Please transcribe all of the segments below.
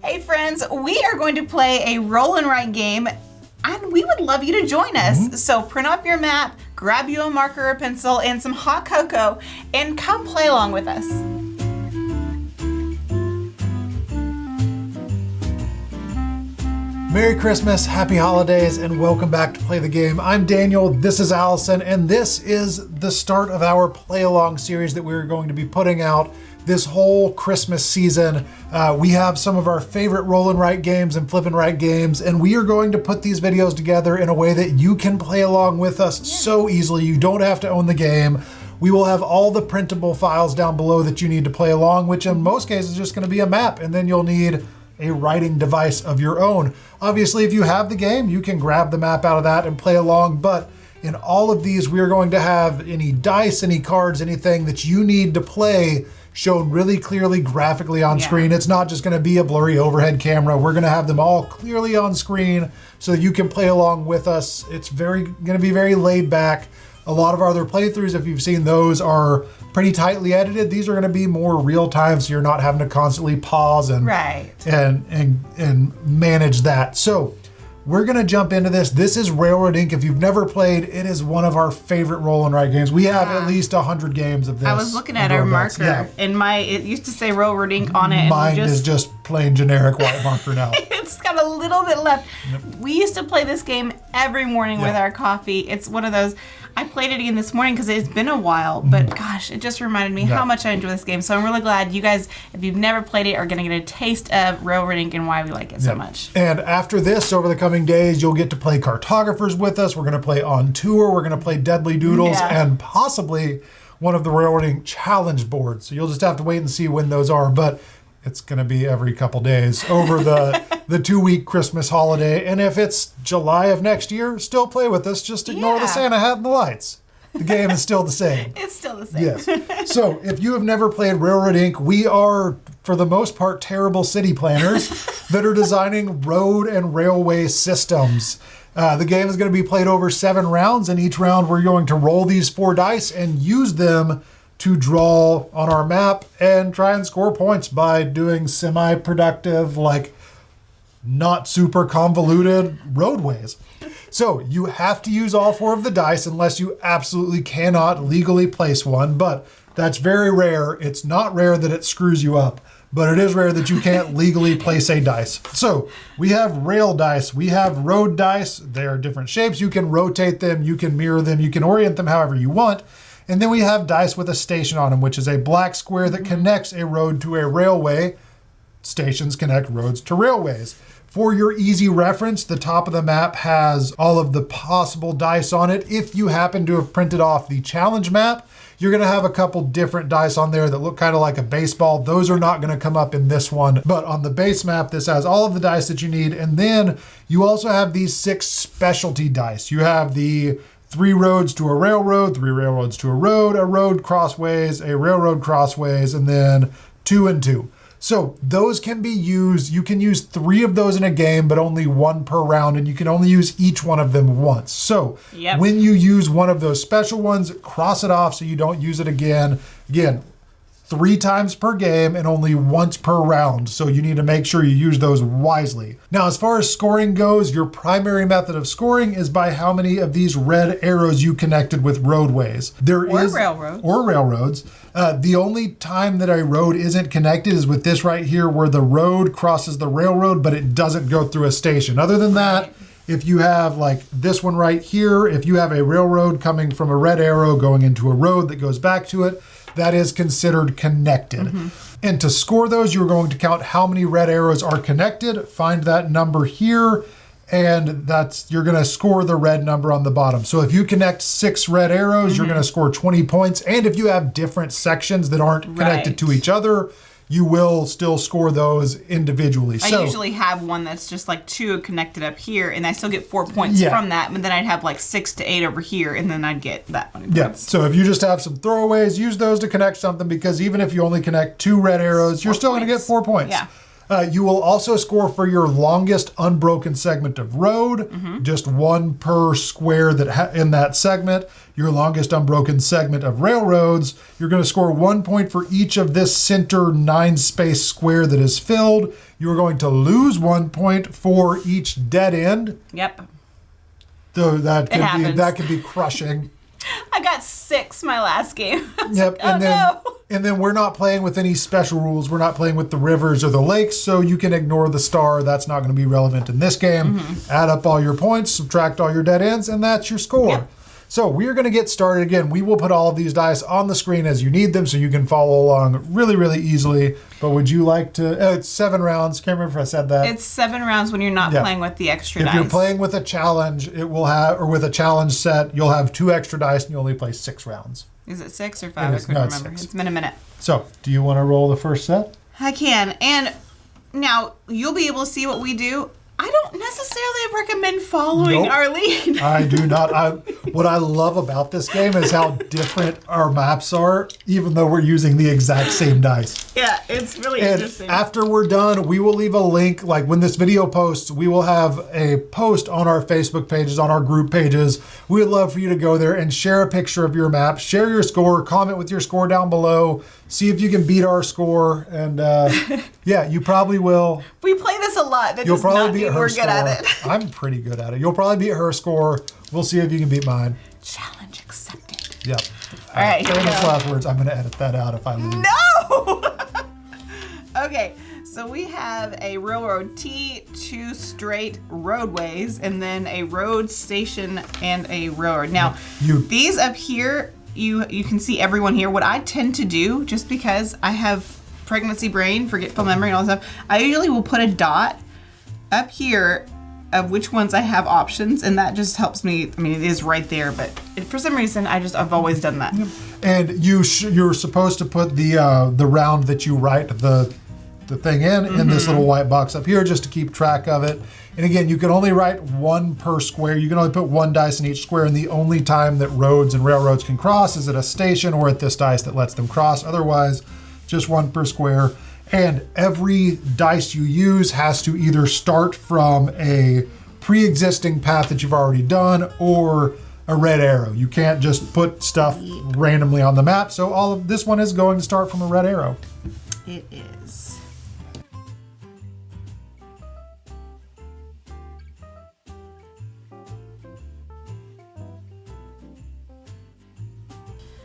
Hey friends, we are going to play a roll and write game, and we would love you to join us. So print off your map, grab you a marker or pencil and some hot cocoa, and come play along with us. Merry Christmas, happy holidays, and welcome back to Play the Game. I'm Daniel, this is Allison, and this is the start of our Play Along series that we're going to be putting out this whole Christmas season. We have some of our favorite roll and write games and flip and write games, and we are going to put these videos together in a way that you can play along with us so easily. You don't have to own the game. We will have all the printable files down below that you need to play along, which in most cases is just going to be a map, and then you'll need a writing device of your own. Obviously, if you have the game, you can grab the map out of that and play along, but in all of these, we are going to have any dice, any cards, anything that you need to play shown really clearly graphically on screen. It's not just going to be a blurry overhead camera. We're going to have them all clearly on screen so you can play along with us. It's going to be very laid back. A lot of our other playthroughs, if you've seen those, are pretty tightly edited. These are going to be more real time, so you're not having to constantly pause and manage that. So we're going to jump into this. This is Railroad Ink. If you've never played, it is one of our favorite roll and write games. We have at least 100 games of this. I was looking at our marker, and it used to say Railroad Ink on it. Mine is just plain generic white marker now. It's got a little bit left. We used to play this game every morning with our coffee. It's one of those. I played it again this morning because it's been a while, but gosh, it just reminded me how much I enjoy this game. So I'm really glad you guys, if you've never played it, are going to get a taste of Railroad Ink and why we like it so much. And after this, over the coming days, you'll get to play Cartographers with us. We're going to play On Tour. We're going to play Deadly Doodles and possibly one of the Railroad Ink challenge boards. So you'll just have to wait and see when those are. But it's going to be every couple days over the 2-week Christmas holiday. And if it's July of next year, still play with us. Just ignore the Santa hat and the lights. The game is still the same. It's still the same. Yes. So if you have never played Railroad Ink, we are, for the most part, terrible city planners that are designing road and railway systems. The game is going to be played over 7 rounds. And each round we're going to roll these 4 dice and use them to draw on our map and try and score points by doing semi-productive, like not super convoluted roadways. So you have to use all 4 of the dice unless you absolutely cannot legally place one, but that's very rare. It's not rare that it screws you up, but it is rare that you can't legally place a dice. So we have rail dice, we have road dice. They are different shapes. You can rotate them, you can mirror them, you can orient them however you want. And then we have dice with a station on them, which is a black square that connects a road to a railway. Stations connect roads to railways. For your easy reference, the top of the map has all of the possible dice on it. If you happen to have printed off the challenge map, you're going to have a couple different dice on there that look kind of like a baseball. Those are not going to come up in this one. But on the base map, this has all of the dice that you need. And then you also have these 6 specialty dice. You have the 3 roads to a railroad, 3 railroads to a road crossways, a railroad crossways, and then 2 and 2. So those can be used. You can use 3 of those in a game, but only 1 per round, and you can only use each one of them once. So when you use one of those special ones, cross it off so you don't use it again. Again, 3 times per game and only once per round. So you need to make sure you use those wisely. Now, as far as scoring goes, your primary method of scoring is by how many of these red arrows you connected with roadways. Railroads. The only time that a road isn't connected is with this right here, where the road crosses the railroad, but it doesn't go through a station. Other than that, if you have like this one right here, if you have a railroad coming from a red arrow going into a road that goes back to it, that is considered connected. And to score those, you're going to count how many red arrows are connected, find that number here, and you're going to score the red number on the bottom. So if you connect 6 red arrows, you're going to score 20 points. And if you have different sections that aren't connected to each other, you will still score those individually. I usually have one that's just like 2 connected up here, and I still get 4 points from that, but then I'd have like 6 to 8 over here, and then I'd get that many points. So if you just have some throwaways, use those to connect something, because even if you only connect 2 red arrows, you're still going to get 4 points. You will also score for your longest unbroken segment of road, just 1 per square that in that segment. Your longest unbroken segment of railroads, you're going to score 1 point for each of this center 9-space square that is filled. you're going to lose 1 point for each dead end. Yep. So that could be crushing. I got 6 my last game. Yep. Like, and then we're not playing with any special rules. We're not playing with the rivers or the lakes, so you can ignore the star. That's not going to be relevant in this game. Add up all your points, subtract all your dead ends, and that's your score. Yep. So we're going to get started again. We will put all of these dice on the screen as you need them so you can follow along really, really easily. But would you like to... it's 7 rounds. Can't remember if I said that. It's 7 rounds when you're not playing with the extra dice. If you're playing with a challenge, or with a challenge set, you'll have 2 extra dice and you only play 6 rounds. Is it 6 or 5? I couldn't remember. It's been a minute. So, do you want to roll the first set? I can. And now you'll be able to see what we do. I don't necessarily recommend following our lead. I do not. What I love about this game is how different our maps are, even though we're using the exact same dice. Yeah, it's really interesting. After we're done, we will leave a link. Like when this video posts, we will have a post on our Facebook pages, on our group pages. We would love for you to go there and share a picture of your map, share your score, comment with your score down below. See if you can beat our score, and yeah, you probably will. We play this a lot. That You'll does probably not beat mean her we're score. good at it. I'm pretty good at it. You'll probably beat her score. We'll see if you can beat mine. Challenge accepted. Yep. All right. Famous last words. I'm going to edit that out if I lose. No. Okay. So we have a railroad T, 2 straight roadways, and then a road station and a railroad. Now, these up here. You can see everyone here. What I tend to do, just because I have pregnancy brain, forgetful memory, and all that stuff, I usually will put a dot up here of which ones I have options, and that just helps me. I mean, it is right there, but for some reason, I've always done that. And you're supposed to put the round that you write the thing in this little white box up here, just to keep track of it. And again, you can only write 1 per square. You can only put 1 dice in each square, and the only time that roads and railroads can cross is at a station or at this dice that lets them cross. Otherwise, just 1 per square. And every dice you use has to either start from a pre-existing path that you've already done or a red arrow. You can't just put stuff randomly on the map. So all of this one is going to start from a red arrow. It is.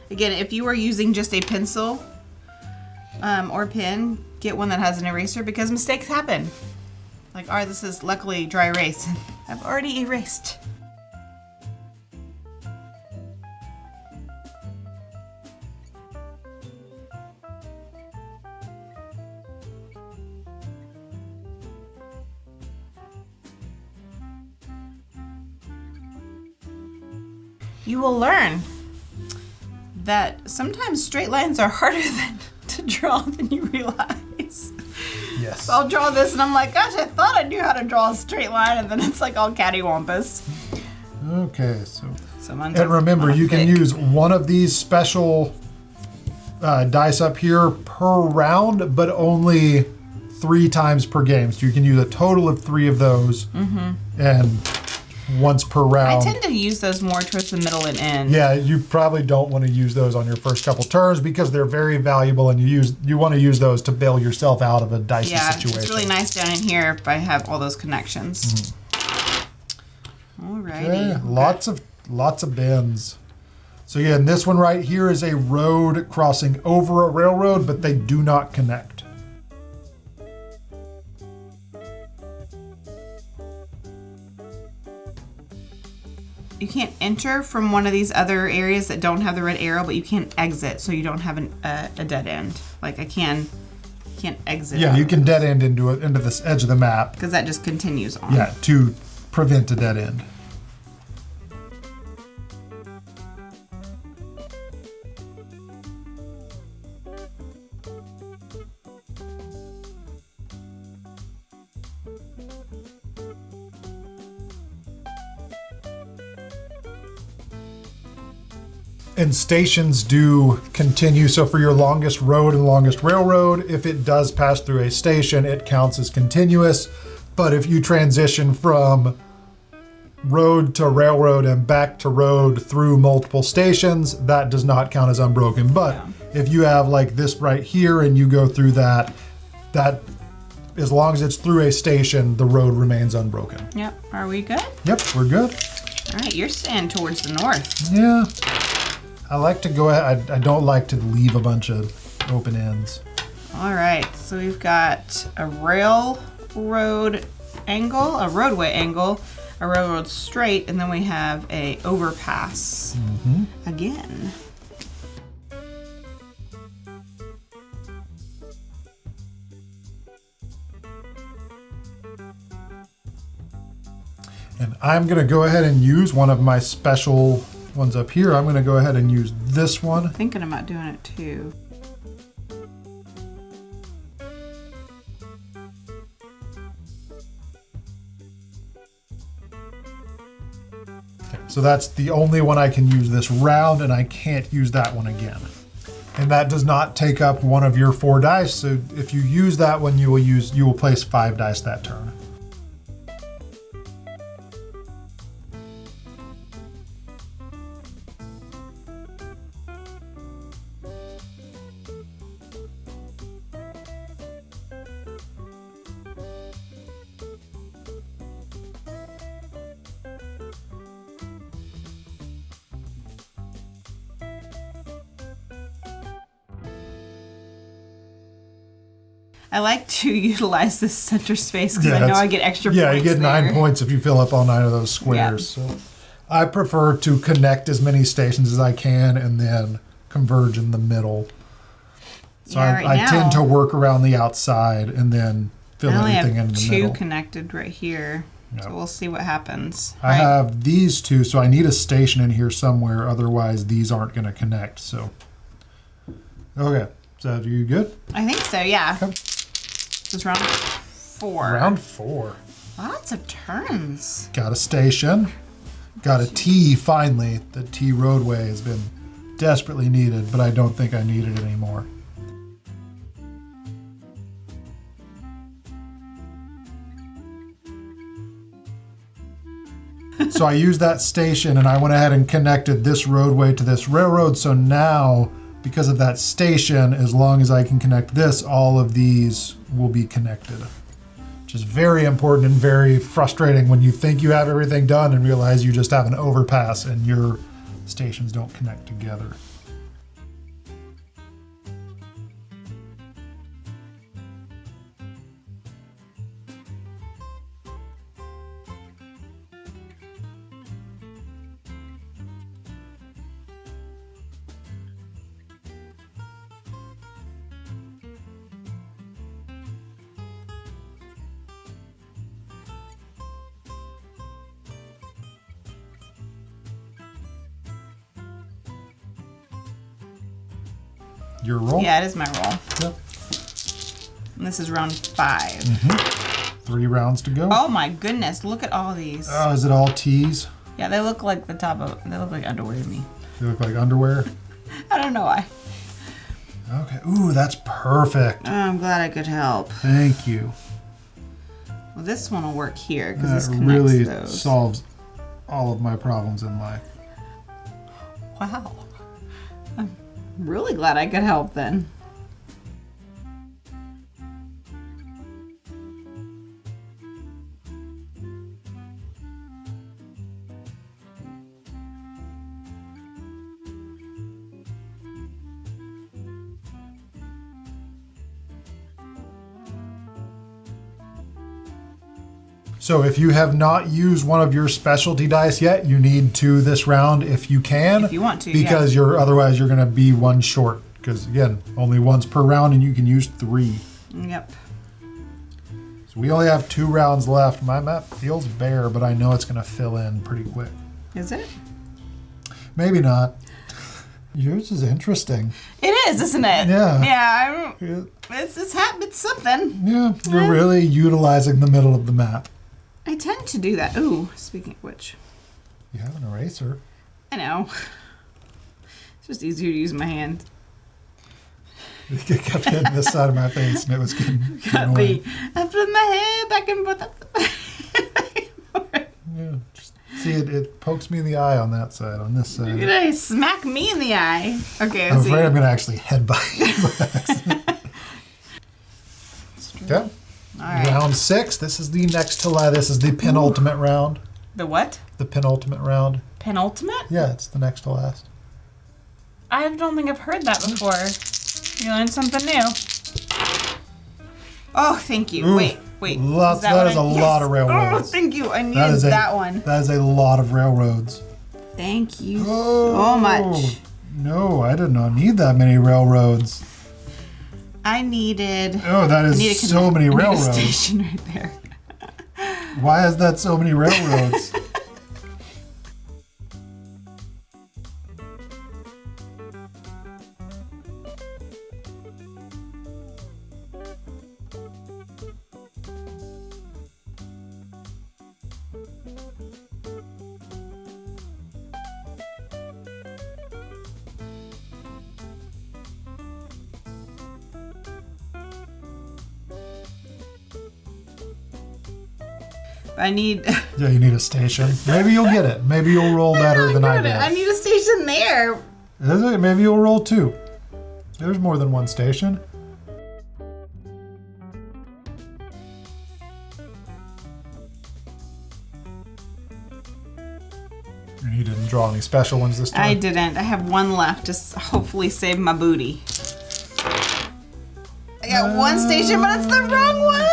Again, if you are using just a pencil or pen, get one that has an eraser because mistakes happen. Like, all right, this is luckily dry erase. I've already erased. You will learn that sometimes straight lines are harder to draw than you realize. Yes. So I'll draw this and I'm like, gosh, I thought I knew how to draw a straight line, and then it's like all cattywampus. Okay, so and remember, you can use one of these special dice up here per round, but only 3 times per game. So you can use a total of 3 of those, and once per round. I tend to use those more towards the middle and end. Yeah, you probably don't want to use those on your first couple turns because they're very valuable, and you want to use those to bail yourself out of a dicey situation. It's really nice down in here if I have all those connections. Alrighty. Okay, lots of bends. So yeah, and this one right here is a road crossing over a railroad, but they do not connect. You can't enter from one of these other areas that don't have the red arrow, but you can't exit, so you don't have a dead end. Like I can't exit. Yeah, you can dead end into this edge of the map. Because that just continues on. Yeah, to prevent a dead end. And stations do continue. So for your longest road and longest railroad, if it does pass through a station, it counts as continuous. But if you transition from road to railroad and back to road through multiple stations, that does not count as unbroken. But if you have like this right here and you go through that as long as it's through a station, the road remains unbroken. Yep. Are we good? Yep, we're good. All right, you're staying towards the north. Yeah. I like to go ahead. I don't like to leave a bunch of open ends. All right, so we've got a railroad angle, a roadway angle, a railroad straight, and then we have a overpass again. And I'm going to go ahead and use one of my special ones up here. I'm going to go ahead and use this one. Thinking about doing it too. So that's the only one I can use this round, and I can't use that one again. And that does not take up one of your 4 dice. So if you use that one, you will place 5 dice that turn. I like to utilize this center space because I know I get extra points. Yeah, you get 9 there. points if you fill up all 9 of those squares. Yeah. So I prefer to connect as many stations as I can and then converge in the middle. So Yeah, right I now, tend to work around the outside and then fill I only everything in have the 2 middle. connected right here. Yep. So we'll see what happens. I have these 2, so I need a station in here somewhere. Otherwise, these aren't going to connect. So, okay. So, are you good? I think so, yeah. Okay. This is round 4. Round 4. Lots of turns. Got a station. Got a T finally. The T roadway has been desperately needed, but I don't think I need it anymore. So I used that station and I went ahead and connected this roadway to this railroad. So now, because of that station, as long as I can connect this, all of these will be connected. Which is very important and very frustrating when you think you have everything done and realize you just have an overpass and your stations don't connect together. Your roll? Yeah, it is my roll. Yep. And this is round 5. 3 rounds to go. Oh my goodness, look at all these. Oh, is it all T's? Yeah, they look like they look like underwear to me. They look like underwear? I don't know why. Okay. Ooh, that's perfect. Oh, I'm glad I could help. Thank you. Well, this one will work here because That this connects really those. solves all of my problems in life. Wow. I'm really glad I could help then. So if you have not used one of your specialty dice yet, you need to this round if you can. If you want to, because otherwise you're going to be 1 short. Because again, only once per round and you can use 3. Yep. So we only have 2 rounds left. My map feels bare, but I know it's going to fill in pretty quick. Is it? Maybe not. Yours is interesting. It is, isn't it? Yeah. Yeah. Yeah, It's something. you're really utilizing the middle of the map. I tend to do that. Ooh, speaking of which. You have an eraser. I know. It's just easier to use my hand. It kept hitting this side of my face, and it was getting annoying. I flip my hair back and forth. Yeah, just see it pokes me in the eye on that side. On this side, You're gonna smack me in the eye. Okay, I'm let's see. afraid I'm gonna actually headbutt you by accident. Yeah. All 6. This is the next to last. This is the penultimate round. The what? The penultimate round. Penultimate? Yeah, it's the next to last. I don't think I've heard that before. You learned something new. Oh, thank you. Oof. Wait. That is a lot of railroads. Oh, thank you. I needed that one. That is a lot of railroads. Thank you so much. No, I did not need that many railroads. I needed... Oh, that is so many railroads. I need a station right there. Why is that so many railroads? I need... Yeah, you need a station. Maybe you'll get it. Maybe you'll roll better than I did. I need a station there. Is it? Maybe you'll roll 2. There's more than one station. You didn't draw any special ones this time? I didn't. I have one left to hopefully save my booty. I got one station, but it's the wrong one.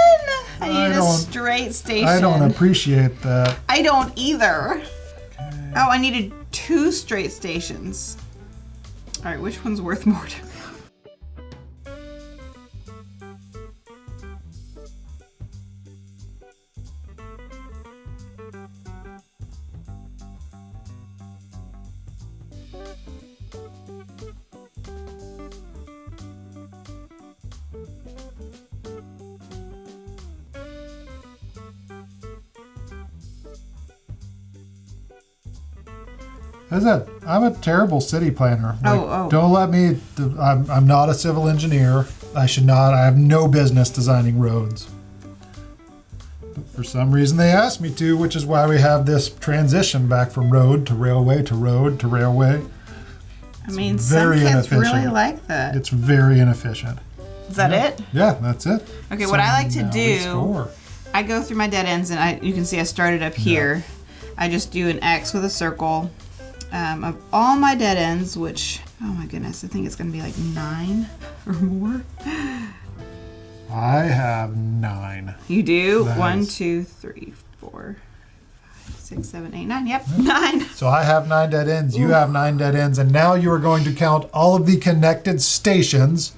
I need a straight station. I don't appreciate that. I don't either. Okay. Oh, I needed 2 straight stations. All right, which one's worth more to me? I'm a terrible city planner. Like, Don't let me. I'm not a civil engineer. I should not. I have no business designing roads. But for some reason they asked me to, which is why we have this transition back from road to railway to road to railway. I mean, some kids really like that. It's very inefficient. Is that it? Yeah, that's it. Okay, what I like to do, I go through my dead ends, and you can see I started up here. I just do an X with a circle. Of all my dead ends, which, oh my goodness, I think it's going to be like 9 or more. I have 9. You do? 1, 2, 3, 4, 5, 6, 7, 8, 9. Yep, 9. So I have 9 dead ends. You have 9 dead ends. And now you are going to count all of the connected stations.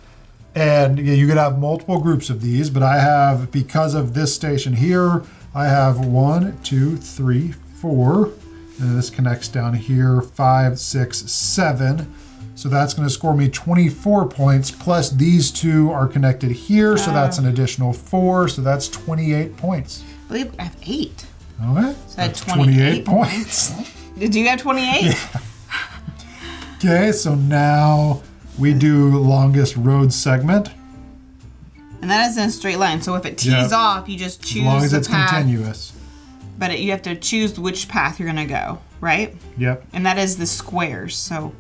And you could have multiple groups of these, but I have, because of this station here, I have 1, 2, 3, 4. And this connects down here, 5, 6, 7. So that's going to score me 24 points, plus these 2 are connected here, so that's an additional 4, so that's 28 points. I believe I have 8. Okay. So I had 28 points. Did you have 28? Yeah. Okay, so now we do longest road segment. And that is in a straight line, so if it tees off, you just choose as long as it's path. Continuous. But you have to choose which path you're going to go, right? Yep. And that is the squares, so...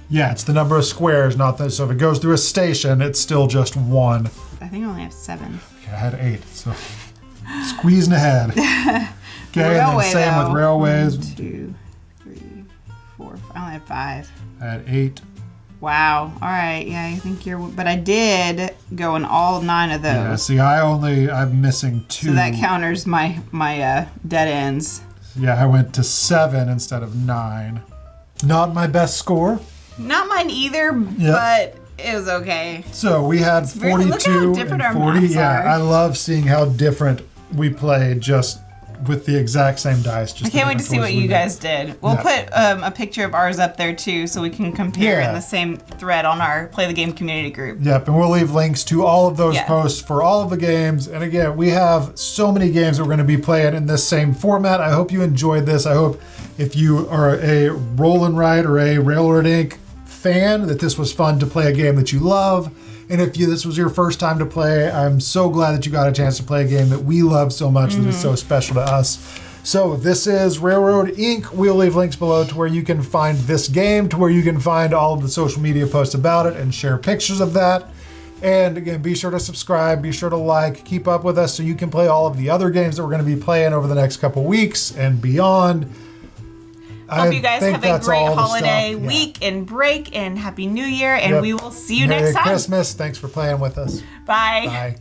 Yeah, it's the number of squares, not the... So if it goes through a station, it's still just 1. I think I only have 7. Okay, I had 8, so... Squeezing ahead. Okay, Railway, and then same with railways. 1, 2, 3, 4, 5. I only have 5. I had 8. Wow. All right. Yeah, I think you're... But I did go in all 9 of those. Yeah, see, I'm missing 2. So that counters my dead ends. Yeah, I went to 7 instead of 9. Not my best score. Not mine either, but it was okay. So we had 42 look how different and our 40. maps Yeah, are. I love seeing how different we played just with the exact same dice. Just I can't wait to see what you guys did. We'll put a picture of ours up there too, so we can compare in the same thread on our Play the Game community group. Yep, and we'll leave links to all of those posts for all of the games. And again, we have so many games that we're going to be playing in this same format. I hope you enjoyed this. I hope if you are a Roll and Write or a Railroad Inc. fan, that this was fun to play a game that you love. And if this was your first time to play, I'm so glad that you got a chance to play a game that we love so much that is so special to us. So this is Railroad Inc. We'll leave links below to where you can find this game, to where you can find all of the social media posts about it and share pictures of that. And again, be sure to subscribe, be sure to like, keep up with us so you can play all of the other games that we're going to be playing over the next couple weeks and beyond. Hope you guys have a great holiday week and break, and Happy New Year, and we will see you next time. Merry Christmas. Thanks for playing with us. Bye. Bye.